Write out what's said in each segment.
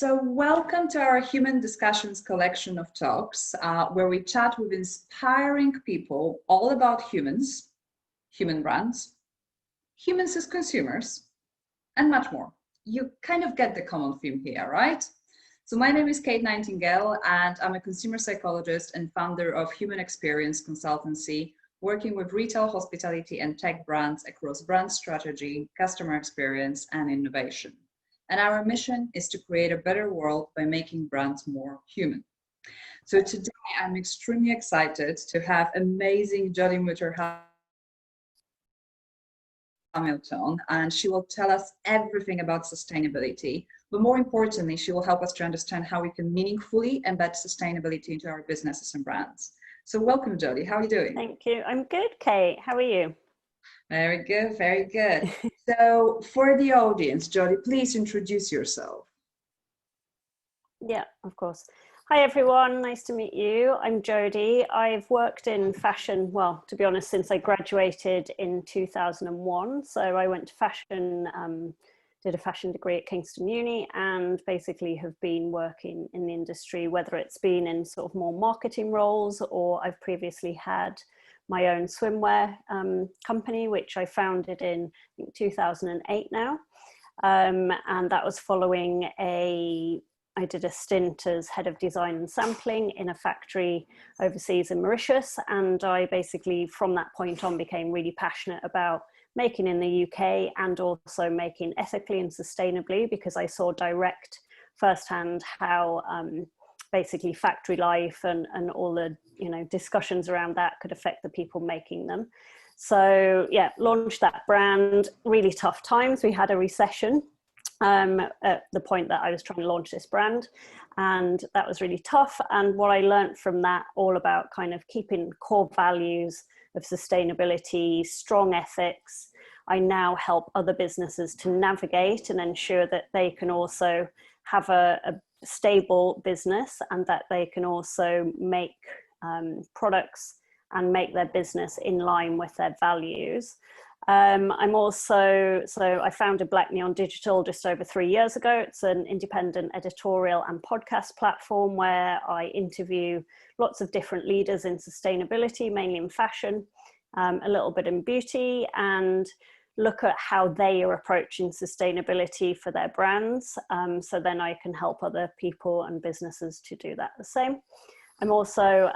So welcome to our Human Discussions collection of talks, where we chat with inspiring people all about humans, human brands, humans as consumers, and much more. You kind of get the common theme here, right? So my name is Kate Nightingale, and I'm a consumer psychologist and founder of Human Experience Consultancy, working with retail, hospitality, and tech brands across brand strategy, customer experience, and innovation. And our mission is to create a better world by making brands more human. So today I'm extremely excited to have amazing Jodi Muter-Hamilton, and she will tell us everything about sustainability. But more importantly, she will help us to understand how we can meaningfully embed sustainability into our businesses and brands. So welcome, Jodi. How are you doing? Thank you. I'm good, Kate. How are you? Very good, very good. So for the audience, Jodi, please introduce yourself. Yeah, of course. Hi, everyone. Nice to meet you. I'm Jodi. I've worked in fashion, well, to be honest, since I graduated in 2001. So I went to fashion, did a fashion degree at Kingston Uni, and basically have been working in the industry, whether it's been in sort of more marketing roles, or I've previously had my own swimwear company, which I founded in, I think, 2008 now. And that was following I did a stint as head of design and sampling in a factory overseas in Mauritius. And I basically, from that point on, became really passionate about making in the UK and also making ethically and sustainably, because I saw direct firsthand how basically factory life and all the discussions around that could affect the people making them. So yeah, launched that brand. Really tough times. We had a recession at the point that I was trying to launch this brand, and that was really tough. And what I learned from that, all about kind of keeping core values of sustainability, strong ethics, I now help other businesses to navigate and ensure that they can also have a stable business, and that they can also make products and make their business in line with their values. I'm also, so I founded Black Neon Digital just over 3 years ago. It's an independent editorial and podcast platform where I interview lots of different leaders in sustainability, mainly in fashion, a little bit in beauty, and look at how they are approaching sustainability for their brands. So then I can help other people and businesses to do that the same. I'm also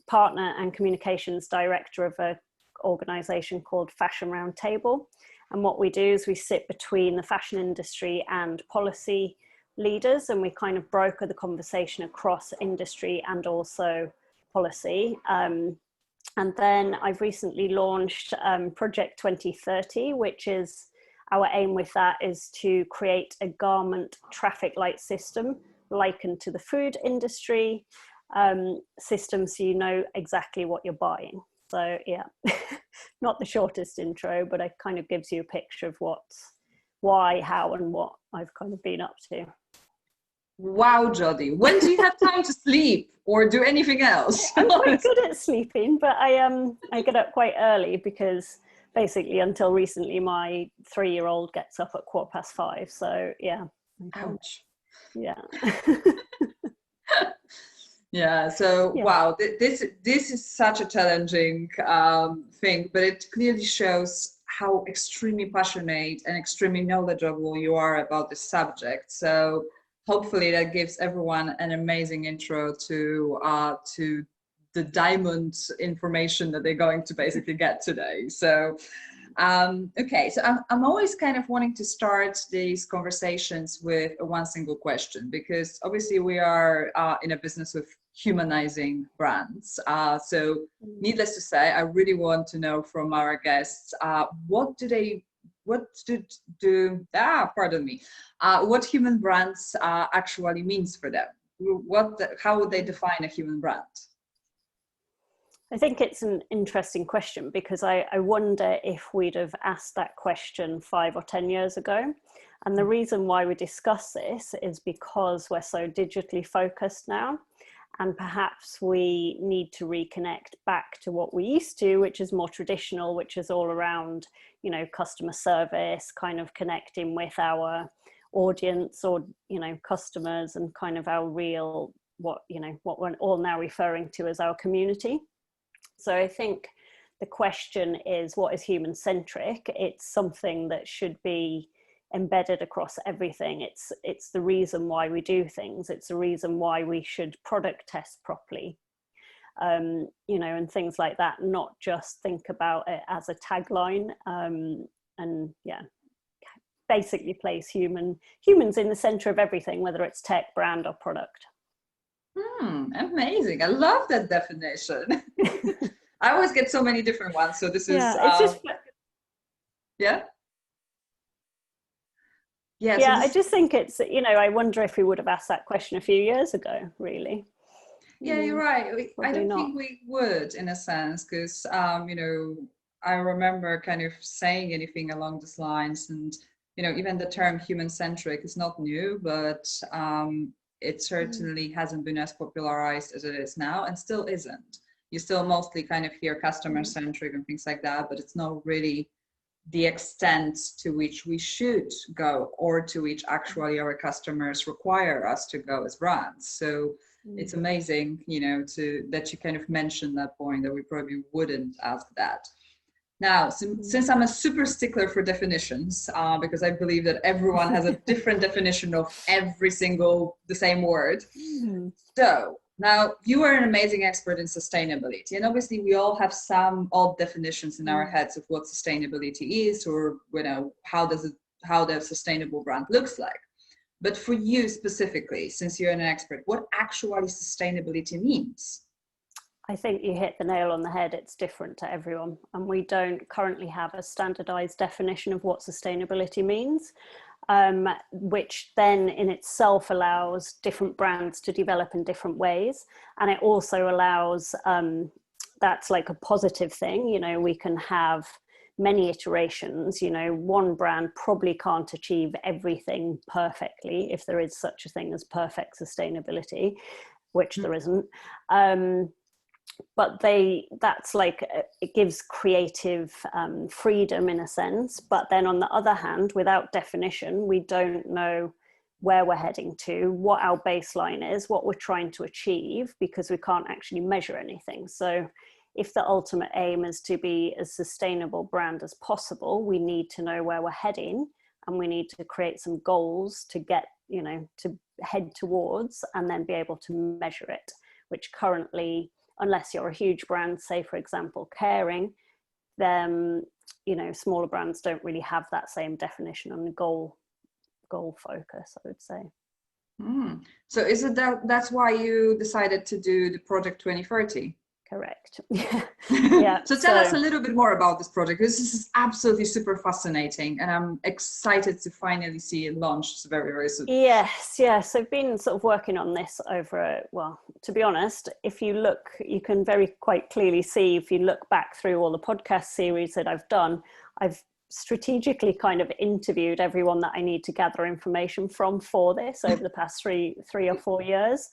partner and communications director of a organization called Fashion Roundtable. And what we do is we sit between the fashion industry and policy leaders, and we kind of broker the conversation across industry and also policy. And then I've recently launched Project 2030, which is, our aim with that is to create a garment traffic light system likened to the food industry system, so you know exactly what you're buying. So yeah, not the shortest intro, but it kind of gives you a picture of why, how, and what I've kind of been up to. Wow, Jodi, when do you have time to sleep or do anything else? I'm quite good at sleeping, but I get up quite early because basically until recently my 3-year-old gets up at 5:15. So yeah. Ouch. Yeah. Yeah, so yeah. Wow, this is such a challenging thing, but it clearly shows how extremely passionate and extremely knowledgeable you are about this subject. So hopefully that gives everyone an amazing intro to the diamond information that they're going to basically get today. So okay, so I'm always kind of wanting to start these conversations with one single question, because obviously we are in a business of humanizing brands. So needless to say, I really want to know from our guests, what human brands actually means for them. How would they define a human brand? I think it's an interesting question, because I wonder if we'd have asked that question 5 or 10 years ago. And the reason why we discuss this is because we're so digitally focused now. And perhaps we need to reconnect back to what we used to, which is more traditional, which is all around, customer service, kind of connecting with our audience or, customers, and kind of our real, what we're all now referring to as our community. So I think the question is, what is human centric? It's something that should be embedded across everything. It's the reason why we do things. It's the reason why we should product test properly, and things like that, not just think about it as a tagline, and basically place humans in the center of everything, whether it's tech, brand, or product. Amazing. I love that definition. I always get so many different ones, so this is it's just yeah. I just think it's, I wonder if we would have asked that question a few years ago, really. Yeah, you're right. I don't think we would, in a sense, because I remember kind of saying anything along these lines, and even the term human-centric is not new, but it certainly hasn't been as popularized as it is now, and still isn't. You still mostly kind of hear customer-centric and things like that, but it's not really the extent to which we should go, or to which actually our customers require us to go as brands. So it's amazing, that you kind of mentioned that point, that we probably wouldn't ask that. Now, since I'm a super stickler for definitions, because I believe that everyone has a different definition of the same word. So now you are an amazing expert in sustainability, and obviously we all have some odd definitions in our heads of what sustainability is, or how the sustainable brand looks like. But for you specifically, since you're an expert, what actually sustainability means? I think you hit the nail on the head. It's different to everyone, and we don't currently have a standardized definition of what sustainability means, which then in itself allows different brands to develop in different ways. And it also allows, that's like a positive thing, we can have many iterations. One brand probably can't achieve everything perfectly, if there is such a thing as perfect sustainability, which there isn't. But that's like, it gives creative freedom in a sense. But then on the other hand, without definition, we don't know where we're heading to, what our baseline is, what we're trying to achieve, because we can't actually measure anything. So if the ultimate aim is to be as sustainable brand as possible, we need to know where we're heading, and we need to create some goals to get, to head towards, and then be able to measure it, which currently, unless you're a huge brand, say for example Caring, then smaller brands don't really have that same definition and goal focus, I would say. So is it that's why you decided to do the Project 2030? Correct. Yeah. So tell us a little bit more about this project. This is absolutely super fascinating, and I'm excited to finally see it launched very, very soon. Yes. I've been sort of working on this to be honest, if you look, you can quite clearly see, if you look back through all the podcast series that I've done, I've strategically kind of interviewed everyone that I need to gather information from for this over the past three or 4 years.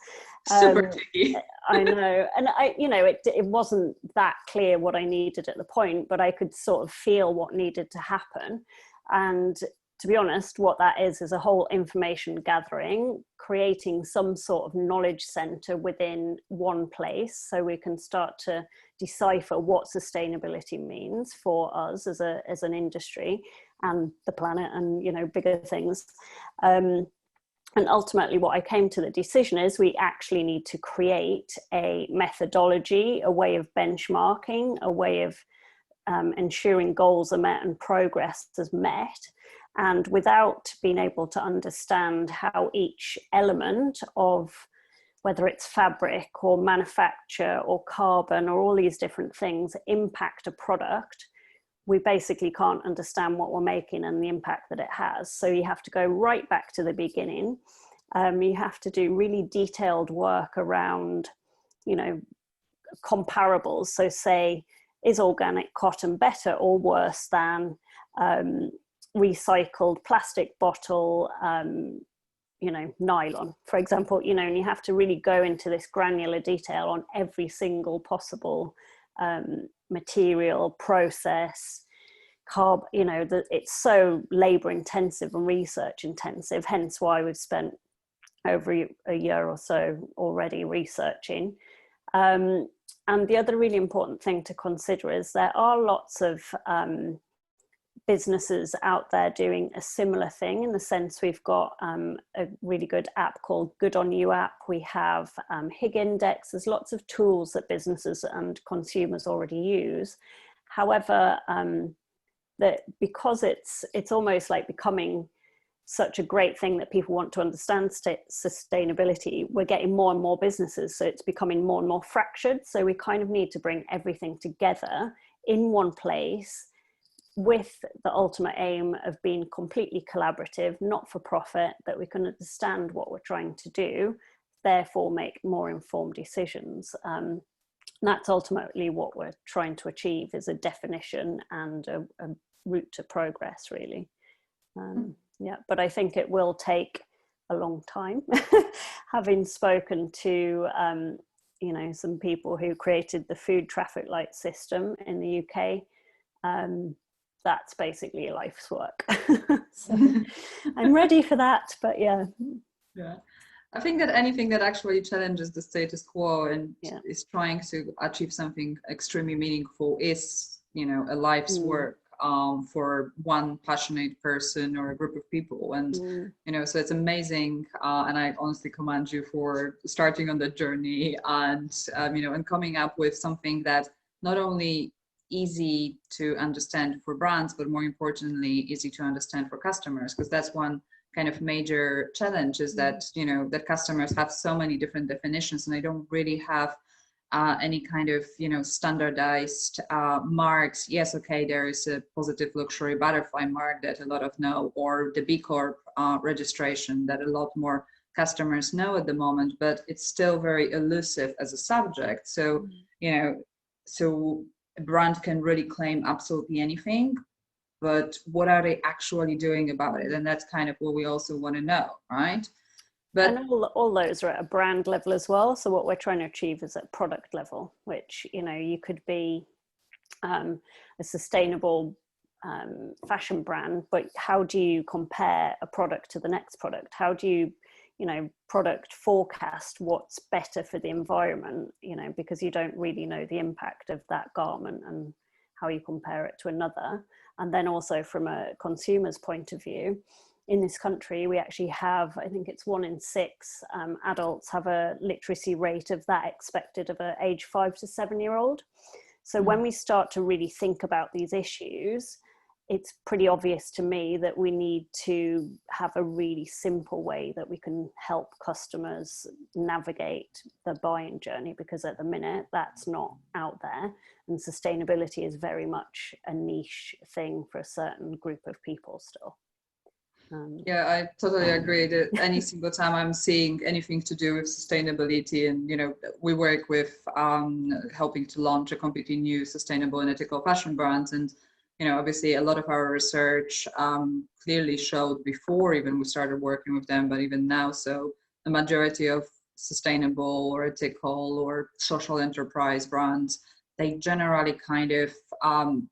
Super tricky. I know, and it wasn't that clear what I needed at the point, but I could sort of feel what needed to happen. And to be honest, what that is a whole information gathering, creating some sort of knowledge center within one place, so we can start to decipher what sustainability means for us as an industry and the planet, and bigger things. And ultimately what I came to the decision is we actually need to create a methodology, a way of benchmarking, a way of ensuring goals are met and progress is met. And without being able to understand how each element of, whether it's fabric or manufacture or carbon or all these different things, impact a product, we basically can't understand what we're making and the impact that it has. So you have to go right back to the beginning. You have to do really detailed work around, comparables. So say, is organic cotton better or worse than recycled plastic bottle, nylon, for example, and you have to really go into this granular detail on every single possible material, process, you know, that it's so labor intensive and research intensive, hence why we've spent over a year or so already researching. And the other really important thing to consider is there are lots of businesses out there doing a similar thing, in the sense we've got a really good app called Good On You app. We have Hig Index. There's lots of tools that businesses and consumers already use. However, that because it's almost like becoming such a great thing that people want to understand sustainability, we're getting more and more businesses, so it's becoming more and more fractured. So we kind of need to bring everything together in one place, with the ultimate aim of being completely collaborative, not for profit, that we can understand what we're trying to do, therefore make more informed decisions. That's ultimately what we're trying to achieve, is a definition and a route to progress, really. Yeah, but I think it will take a long time. Having spoken to you know, some people who created the food traffic light system in the UK, that's basically a life's work. So I'm ready for that, but yeah. I think that anything that actually challenges the status quo and is trying to achieve something extremely meaningful is, you know, a life's work for one passionate person or a group of people. And you know, so it's amazing, and I honestly commend you for starting on that journey, and you know, and coming up with something that not only easy to understand for brands, but more importantly easy to understand for customers, because that's one kind of major challenge, is that, you know, that customers have so many different definitions and they don't really have any kind of, you know, standardized marks. Yes, okay, there is a positive luxury butterfly mark that a lot of know, or the B Corp registration that a lot more customers know at the moment, but it's still very elusive as a subject. So, you know, so a brand can really claim absolutely anything, but what are they actually doing about it? And that's kind of what we also want to know, right? But and all those are at a brand level as well. So what we're trying to achieve is at product level, which, you know, you could be a sustainable fashion brand, but how do you compare a product to the next product? How do you, you know, product forecast what's better for the environment, you know, because you don't really know the impact of that garment and how you compare it to another. And then also from a consumer's point of view, in this country, we actually have, I think it's 1 in 6 adults have a literacy rate of that expected of an age 5 to 7 year old. So when we start to really think about these issues, it's pretty obvious to me that we need to have a really simple way that we can help customers navigate the buying journey, because at the minute that's not out there, and sustainability is very much a niche thing for a certain group of people still. Yeah, I totally agree that any single time I'm seeing anything to do with sustainability, and, you know, we work with helping to launch a completely new sustainable and ethical fashion brand. And, you know, obviously a lot of our research clearly showed before even we started working with them, but even now, so the majority of sustainable or ethical or social enterprise brands, they generally kind of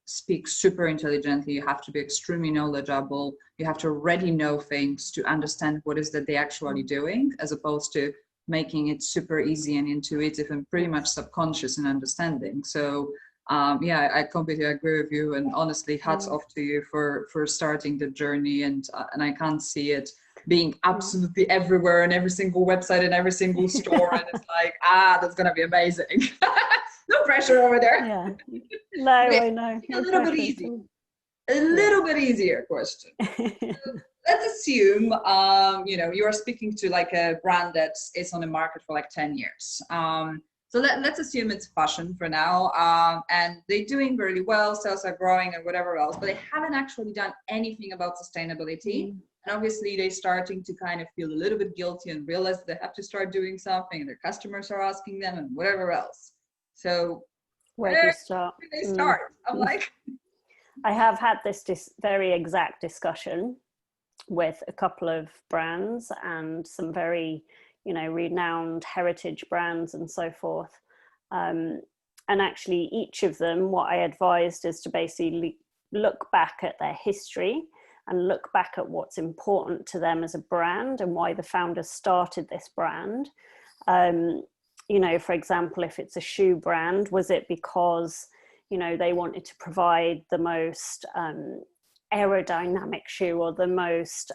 speak super intelligently. You have to be extremely knowledgeable. You have to already know things to understand what is that they're actually doing, as opposed to making it super easy and intuitive and pretty much subconscious in understanding. So yeah, I completely agree with you. And honestly, hats off to you for starting the journey. And I can't see it being absolutely everywhere on every single website and every single store. And it's like, that's going to be amazing. No pressure over there. Yeah. No, I know. A little bit easy. A little bit easier question. Let's assume, you know, you are speaking to like a brand that is on the market for like 10 years. So let's assume it's fashion for now, and they're doing really well, sales are growing and whatever else, but they haven't actually done anything about sustainability. And obviously they're starting to kind of feel a little bit guilty and realize they have to start doing something, and their customers are asking them and whatever else. So where do you start? Where do they start? I'm like, I have had this very exact discussion with a couple of brands and some very, you know, renowned heritage brands and so forth. And actually each of them, what I advised is to basically look back at their history and look back at what's important to them as a brand and why the founders started this brand. You know, for example, if it's a shoe brand, was it because, you know, they wanted to provide the most aerodynamic shoe or the most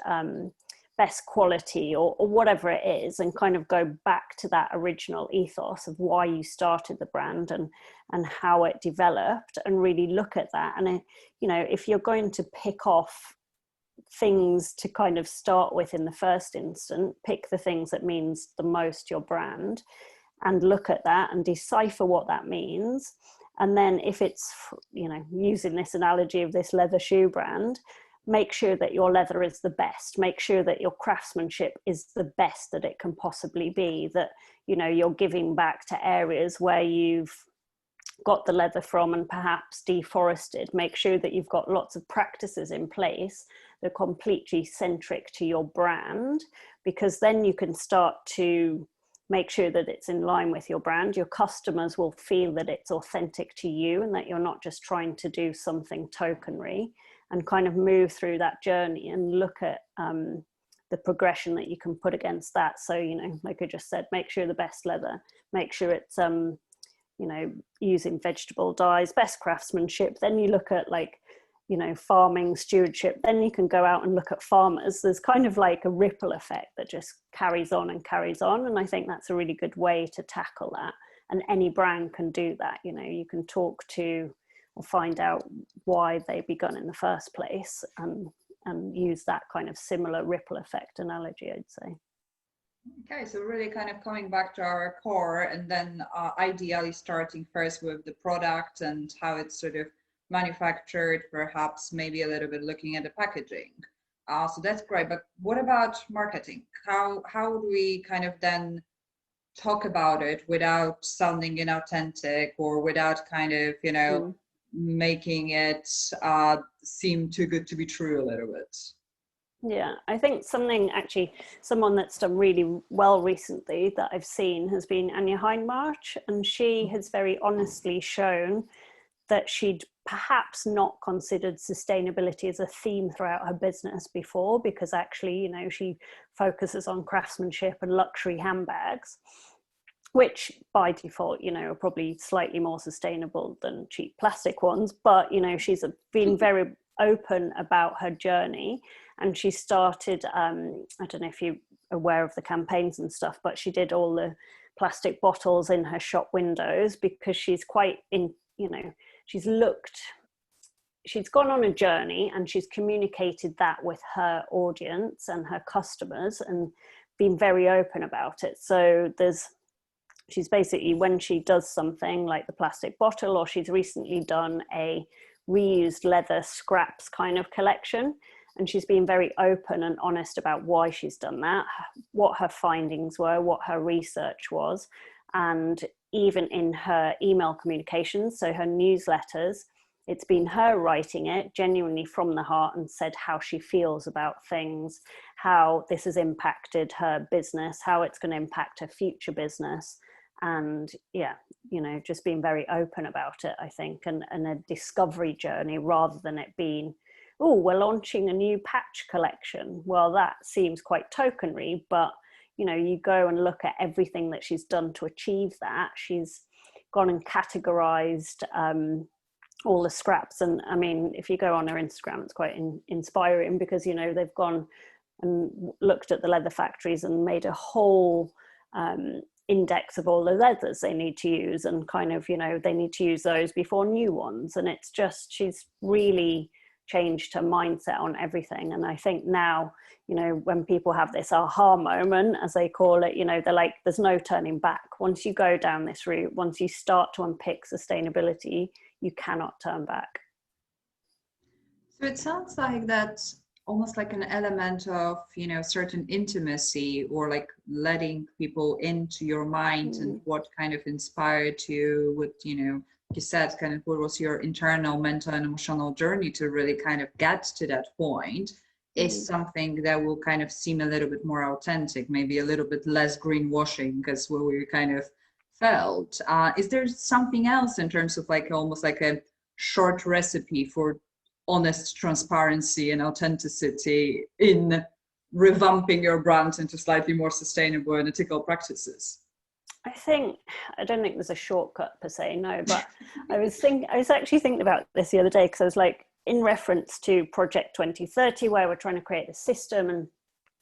best quality or whatever it is, and kind of go back to that original ethos of why you started the brand and how it developed, and really look at that. And you know, if you're going to pick off things to kind of start with in the first instant, pick the things that means the most your brand and look at that and decipher what that means. And then if it's, you know, using this analogy of this leather shoe brand, make sure that your leather is the best, make sure that your craftsmanship is the best that it can possibly be, that, you know, you're giving back to areas where you've got the leather from and perhaps deforested. Make sure that you've got lots of practices in place that are completely centric to your brand, because then you can start to make sure that it's in line with your brand. Your customers will feel that it's authentic to you and that you're not just trying to do something tokenry, and kind of move through that journey and look at the progression that you can put against that. So, you know, like I just said, make sure the best leather, make sure it's, you know, using vegetable dyes, best craftsmanship. Then you look at, like, you know, farming, stewardship. Then you can go out and look at farmers. There's kind of like a ripple effect that just carries on and carries on. And I think that's a really good way to tackle that. And any brand can do that. You know, you can talk to or find out why they begun in the first place, and use that kind of similar ripple effect analogy, I'd say. Okay, so really kind of coming back to our core, and then ideally starting first with the product and how it's sort of manufactured, perhaps maybe a little bit looking at the packaging. So that's great, but what about marketing? How do we kind of then talk about it without sounding inauthentic, or without kind of, you know, making it seem too good to be true a little bit? Yeah, I think someone that's done really well recently that I've seen has been Anya Hindmarch, and she has very honestly shown that she'd perhaps not considered sustainability as a theme throughout her business before, because actually, you know, she focuses on craftsmanship and luxury handbags, which by default, you know, are probably slightly more sustainable than cheap plastic ones. But, you know, she's been very open about her journey, and she started, I don't know if you're aware of the campaigns and stuff, but she did all the plastic bottles in her shop windows because she's quite in, you know, she's gone on a journey and she's communicated that with her audience and her customers and been very open about it. So she's basically, when she does something like the plastic bottle, or she's recently done a reused leather scraps kind of collection, and she's been very open and honest about why she's done that, what her findings were, what her research was. And even in her email communications, so her newsletters, it's been her writing it genuinely from the heart and said how she feels about things, how this has impacted her business, how it's going to impact her future business. And yeah, you know, just being very open about it, I think, and a discovery journey rather than it being, oh, we're launching a new patch collection. Well, that seems quite tokenry, but, you know, you go and look at everything that she's done to achieve that. She's gone and categorized all the scraps. And I mean, if you go on her Instagram, it's quite inspiring because, you know, they've gone and looked at the leather factories and made a whole index of all the leathers they need to use, and kind of, you know, they need to use those before new ones. And it's just, she's really changed her mindset on everything. And I think now, you know, when people have this aha moment, as they call it, you know, they're like, there's no turning back. Once you go down this route, once you start to unpick sustainability, you cannot turn back. So it sounds like that's almost like an element of, you know, certain intimacy, or like letting people into your mind and what kind of inspired you, what, you know, you said, kind of what was your internal mental and emotional journey to really kind of get to that point, is something that will kind of seem a little bit more authentic, maybe a little bit less greenwashing, because what we kind of felt. Is there something else in terms of like almost like a short recipe for honest transparency and authenticity in revamping your brand into slightly more sustainable and ethical practices? I don't think there's a shortcut per se, no, but I was actually thinking about this the other day, because I was like, in reference to Project 2030, where we're trying to create a system and,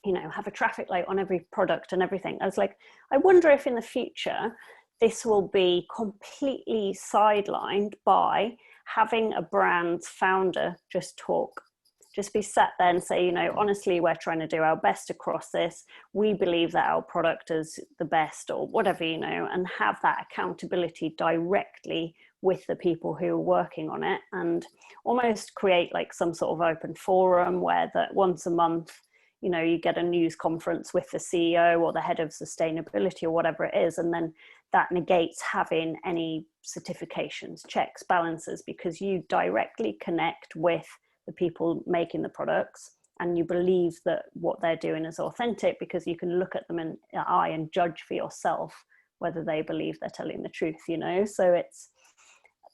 you know, have a traffic light on every product and everything. I was like, I wonder if in the future this will be completely sidelined by having a brand's founder just be sat there and say, you know, honestly, we're trying to do our best across this. We believe that our product is the best, or whatever, you know, and have that accountability directly with the people who are working on it, and almost create like some sort of open forum where that once a month, you know, you get a news conference with the CEO or the head of sustainability or whatever it is. And then that negates having any certifications, checks, balances, because you directly connect with the people making the products, and you believe that what they're doing is authentic because you can look at them in the eye and judge for yourself whether they believe they're telling the truth, you know. So it's,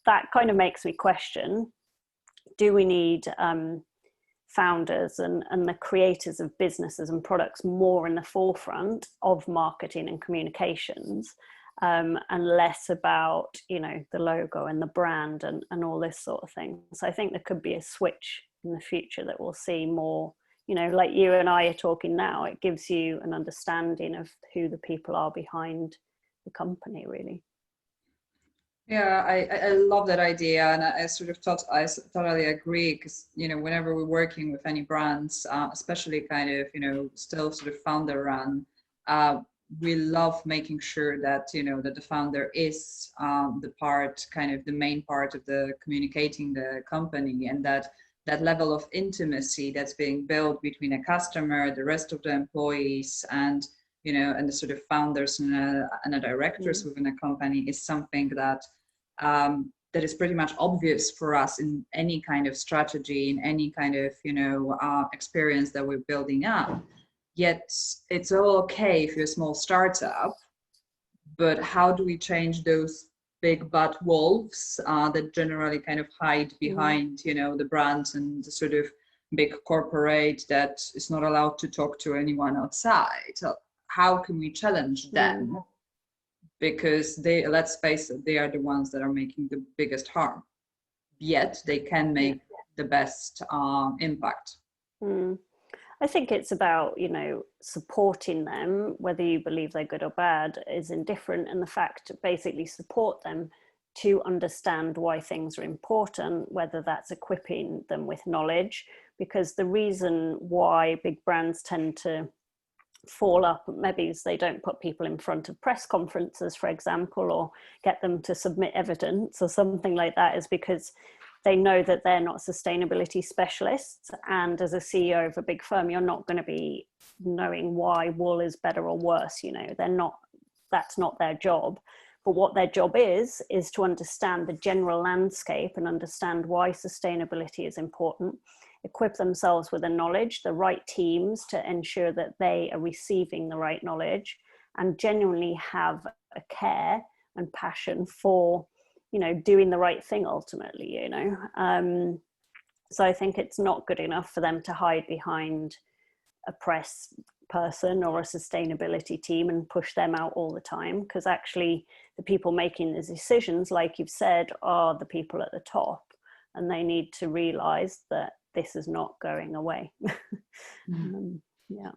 that kind of makes me question, do we need founders and the creators of businesses and products more in the forefront of marketing and communications, and less about, you know, the logo and the brand and all this sort of thing. So I think there could be a switch in the future that we'll see more, you know, like you and I are talking now. It gives you an understanding of who the people are behind the company, really. Yeah, I love that idea, and I totally agree, because, you know, whenever we're working with any brands, especially kind of, you know, still sort of founder run, we love making sure that, you know, that the founder is the main part of the communicating the company, and that level of intimacy that's being built between a customer, the rest of the employees, and, you know, and the sort of founders and the directors within a company is something that that is pretty much obvious for us in any kind of strategy, in any kind of, you know, experience that we're building up. Yet it's all okay if you're a small startup, but how do we change those big bad wolves that generally kind of hide behind, you know, the brands and the sort of big corporate that is not allowed to talk to anyone outside? So how can we challenge them? Because they, let's face it, they are the ones that are making the biggest harm, yet they can make the best impact. I think it's about, you know, supporting them, whether you believe they're good or bad is indifferent, and the fact to basically support them to understand why things are important, whether that's equipping them with knowledge, because the reason why big brands tend to fall up maybe is they don't put people in front of press conferences, for example, or get them to submit evidence or something like that, is because they know that they're not sustainability specialists. And as a CEO of a big firm, you're not going to be knowing why wool is better or worse. You know, they're not, that's not their job. But what their job is to understand the general landscape and understand why sustainability is important, equip themselves with the knowledge, the right teams to ensure that they are receiving the right knowledge, and genuinely have a care and passion for, you know, doing the right thing ultimately, you know. So I think it's not good enough for them to hide behind a press person or a sustainability team and push them out all the time, because actually the people making the decisions, like you've said, are the people at the top, and they need to realize that this is not going away. Yeah,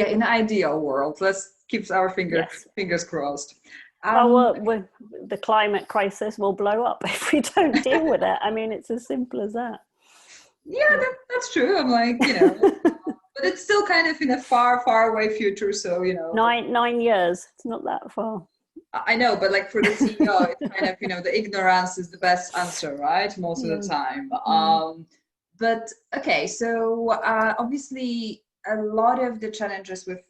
in the ideal world, let's keep our fingers crossed. Well, the climate crisis will blow up if we don't deal with it. I mean, it's as simple as that. Yeah, that's true. I'm like, you know, but it's still kind of in a far, far away future. So, you know, 9 years. It's not that far. I know, but like for the CEO, it's kind of, you know, the ignorance is the best answer, right? Most of the time. But okay, so obviously a lot of the challenges with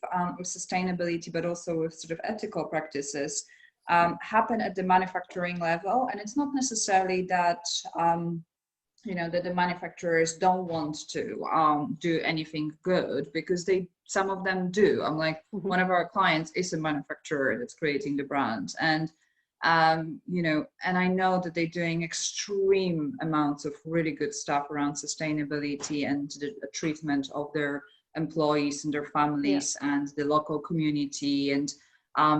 sustainability, but also with sort of ethical practices, happen at the manufacturing level, and it's not necessarily that you know, that the manufacturers don't want to do anything good, because some of them do. I'm like, one of our clients is a manufacturer that's creating the brand, and You know, and I know that they're doing extreme amounts of really good stuff around sustainability and the treatment of their employees and their families and the local community. And,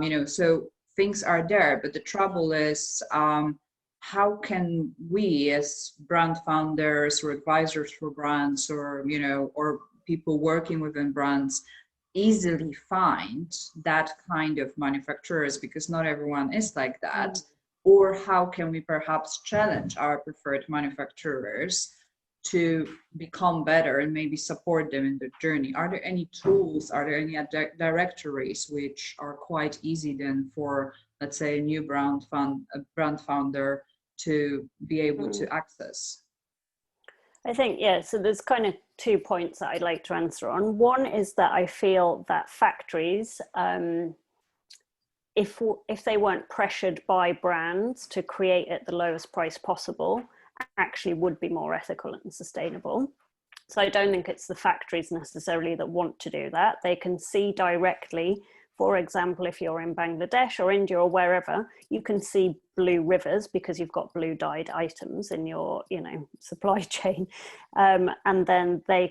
you know, so things are there, but the trouble is, how can we as brand founders or advisors for brands, or, you know, or people working within brands, easily find that kind of manufacturers, because not everyone is like that? Or how can we perhaps challenge our preferred manufacturers to become better and maybe support them in their journey? Are there any tools, are there any directories which are quite easy then for, let's say, a new brand founder to be able to access? I think, yeah, so there's kind of 2 points that I'd like to answer on. One is that I feel that factories, if they weren't pressured by brands to create at the lowest price possible, actually would be more ethical and sustainable. So I don't think it's the factories necessarily that want to do that. They can see directly, for example, if you're in Bangladesh or India or wherever, you can see blue rivers because you've got blue dyed items in your, you know, supply chain. And then their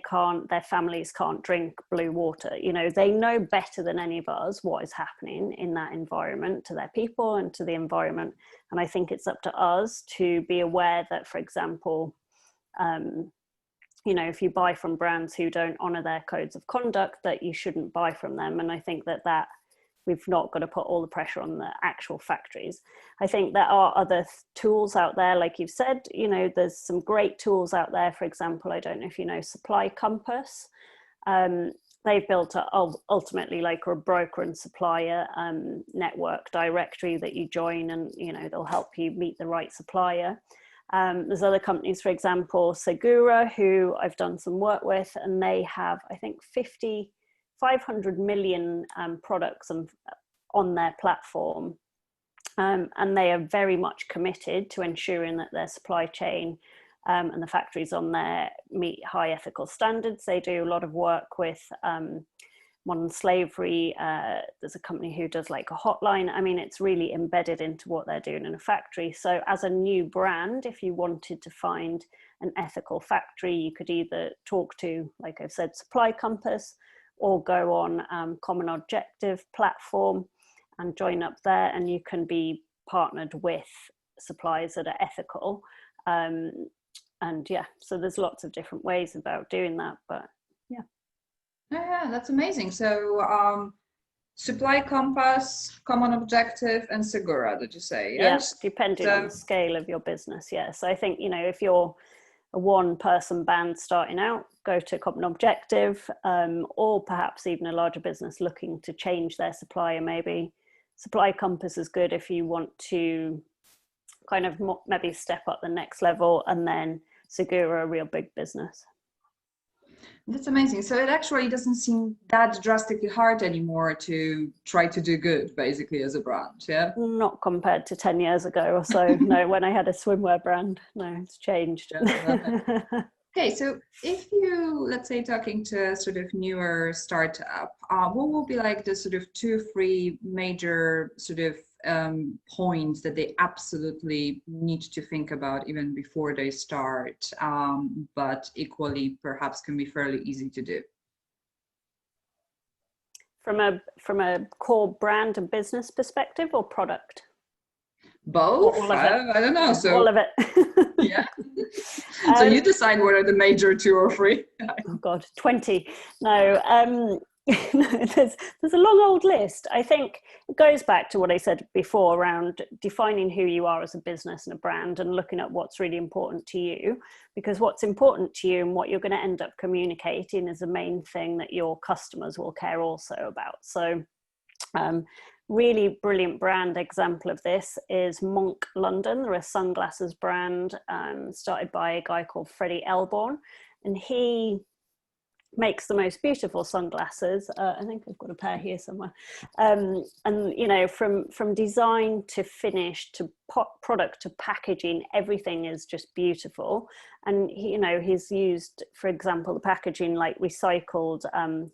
families can't drink blue water. You know, they know better than any of us what is happening in that environment to their people and to the environment. And I think it's up to us to be aware that, for example, you know, if you buy from brands who don't honor their codes of conduct, that you shouldn't buy from them. And I think that we've not got to put all the pressure on the actual factories. I think there are other tools out there, like you've said, you know, there's some great tools out there. For example, I don't know if you know Supply Compass. They've built ultimately like a broker and supplier network directory that you join, and, you know, they'll help you meet the right supplier. There's other companies, for example, Segura, who I've done some work with, and they have, I think, 500 million products on their platform. And they are very much committed to ensuring that their supply chain and the factories on there meet high ethical standards. They do a lot of work with modern slavery. There's a company who does like a hotline. I mean, it's really embedded into what they're doing in a factory. So as a new brand, if you wanted to find an ethical factory, you could either talk to, like I've said, Supply Compass, or go on Common Objective platform and join up there, and you can be partnered with suppliers that are ethical. And yeah, so there's lots of different ways about doing that, but yeah. Yeah, that's amazing. So Supply Compass, Common Objective, and Segura, did you say? Yes. Yeah, depending on the scale of your business. Yeah. So I think, you know, if you're a one-person band starting out, go to Common Objective, or perhaps even a larger business looking to change their supplier. Maybe Supply Compass is good if you want to kind of maybe step up the next level, and then Segura, a real big business. That's amazing. So it actually doesn't seem that drastically hard anymore to try to do good, basically, as a brand, yeah? Not compared to 10 years ago or so. No, when I had a swimwear brand. No, it's changed. Yeah, okay, so if you, let's say, talking to sort of newer startup, what will be like the sort of 2-3 major sort of points that they absolutely need to think about even before they start, but equally perhaps can be fairly easy to do? From a core brand and business perspective, or product? Both? All of it. I don't know. So all of it. Yeah. So you decide what are the major 2 or 3. Oh God, 20. No, there's a long old list. I think it goes back to what I said before around defining who you are as a business and a brand, and looking at what's really important to you, because what's important to you and what you're going to end up communicating is the main thing that your customers will care also about. So really brilliant brand example of this is Monk London. They're a sunglasses brand started by a guy called Freddie Elborn, and he makes the most beautiful sunglasses. I think I've got a pair here somewhere. And you know, from design to finish to product to packaging, everything is just beautiful. And he, you know, he's used, for example, the packaging like recycled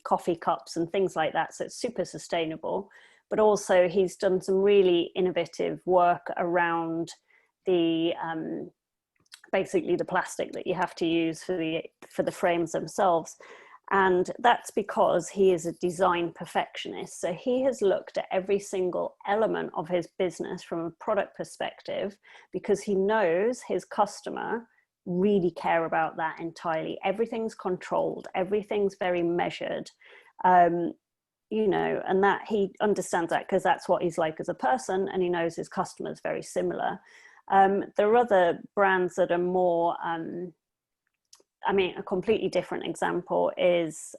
coffee cups and things like that. So it's super sustainable. but also he's done some really innovative work around the basically the plastic that you have to use for the frames themselves. And that's because he is a design perfectionist. So he has looked at every single element of his business from a product perspective, because he knows his customer really care about that entirely. Everything's controlled, everything's very measured, you know, and that he understands that because that's what he's like as a person, and he knows his customers very similar. There are other brands that are more, I mean, a completely different example is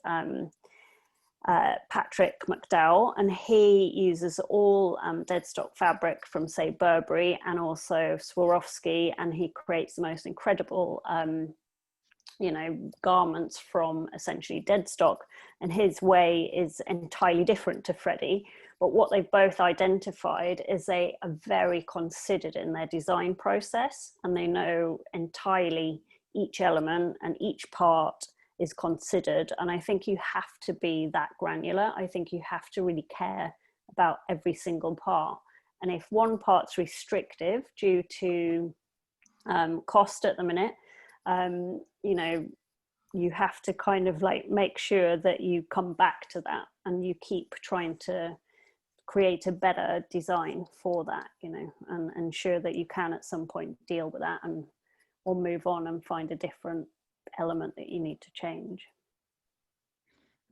Patrick McDowell, and he uses all dead stock fabric from, say, Burberry and also Swarovski, and he creates the most incredible, you know, garments from essentially dead stock. And his way is entirely different to Freddie. But what they've both identified is they are very considered in their design process, and they know entirely each element and each part is considered. And I think you have to be that granular. I think you have to really care about every single part. And if one part's restrictive due to cost at the minute, you know, you have to kind of like make sure that you come back to that and you keep trying to create a better design for that, you know, and ensure that you can at some point deal with that and or move on and find a different element that you need to change.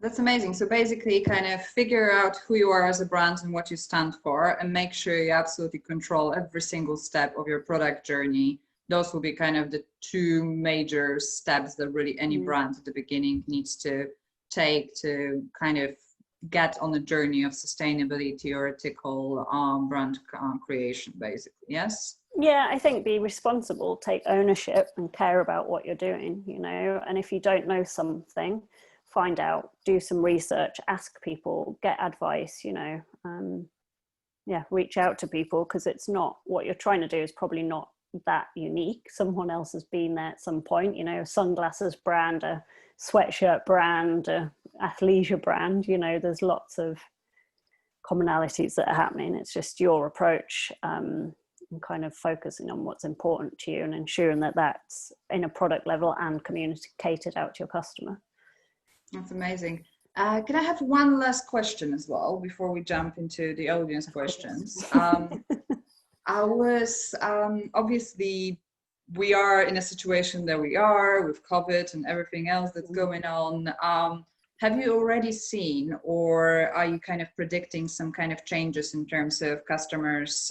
That's amazing. So basically kind of figure out who you are as a brand and what you stand for, and make sure you absolutely control every single step of your product journey. Those will be kind of the two major steps that really any brand at the beginning needs to take to kind of get on the journey of sustainability or ethical brand creation, basically. Yes? Yeah, I think be responsible, take ownership and care about what you're doing, you know, and if you don't know something, find out, do some research, ask people, get advice, you know, yeah, reach out to people, because it's not, what you're trying to do is probably not that unique. Someone else has been there at some point, you know, a sunglasses brand, a sweatshirt brand, a athleisure brand, you know, there's lots of commonalities that are happening. It's just your approach, and kind of focusing on what's important to you and ensuring that that's in a product level and communicated out to your customer. That's amazing. Can I have one last question as well before we jump into the audience questions? I was obviously we are in a situation that we are with COVID and everything else that's going on. Have you already seen, or are you kind of predicting some kind of changes in terms of customers'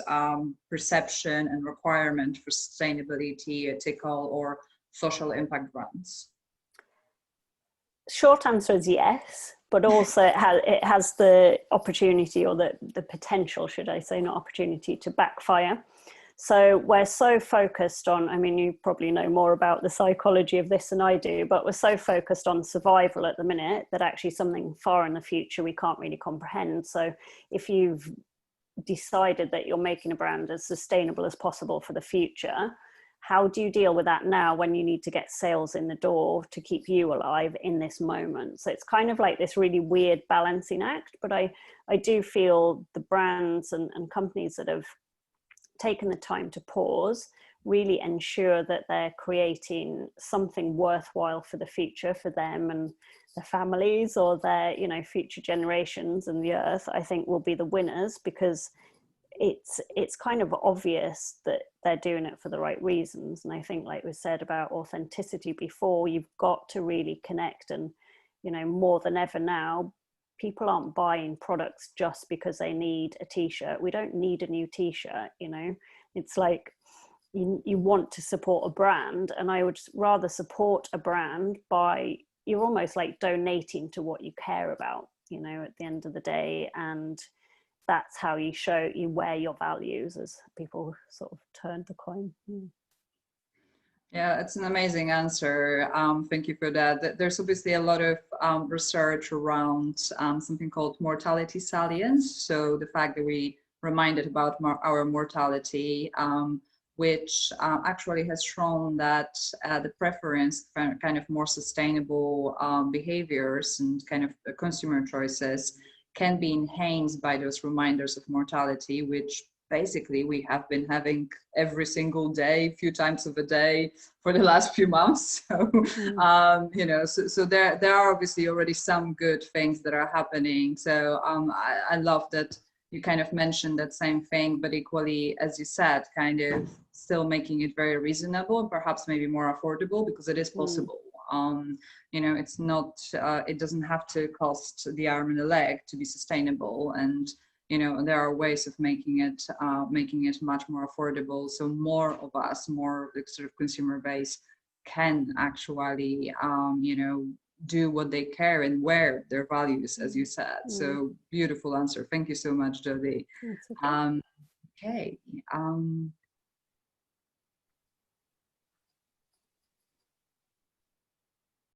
perception and requirement for sustainability, ethical, or social impact brands? Short answer is yes, but also it has the opportunity, or the potential, should I say, not opportunity, to backfire. So we're so focused on, I mean, you probably know more about the psychology of this than I do, but we're so focused on survival at the minute that actually something far in the future we can't really comprehend. So if you've decided that you're making a brand as sustainable as possible for the future, how do you deal with that now when you need to get sales in the door to keep you alive in this moment? So it's kind of like this really weird balancing act, but I do feel the brands and companies that have taken the time to pause really ensure that they're creating something worthwhile for the future, for them and their families, or their, you know, future generations and the earth, I think will be the winners, because it's kind of obvious that they're doing it for the right reasons. And I think, like we said about authenticity before, you've got to really connect. And, you know, more than ever now, people aren't buying products just because they need a t-shirt. We don't need a new t-shirt, you know. It's like you want to support a brand, and I would rather support a brand by, you're almost like donating to what you care about, you know, at the end of the day. And that's how you show, you wear your values, as people sort of turn the coin. Yeah, it's an amazing answer. Thank you for that. There's obviously a lot of research around something called mortality salience. So the fact that we reminded about our mortality, which actually has shown that the preference for kind of more sustainable behaviors and kind of consumer choices can be enhanced by those reminders of mortality, which basically we have been having every single day, few times of a day for the last few months. So, you know, so there are obviously already some good things that are happening. So I love that you kind of mentioned that same thing, but equally, as you said, kind of still making it very reasonable, perhaps maybe more affordable, because it is possible. You know, it's not, it doesn't have to cost the arm and the leg to be sustainable. And, you know, there are ways of making it much more affordable. So more of us, more sort of consumer base can actually, you know, do what they care and wear their values, as you said. So beautiful answer. Thank you so much, Jodi. That's okay. Okay.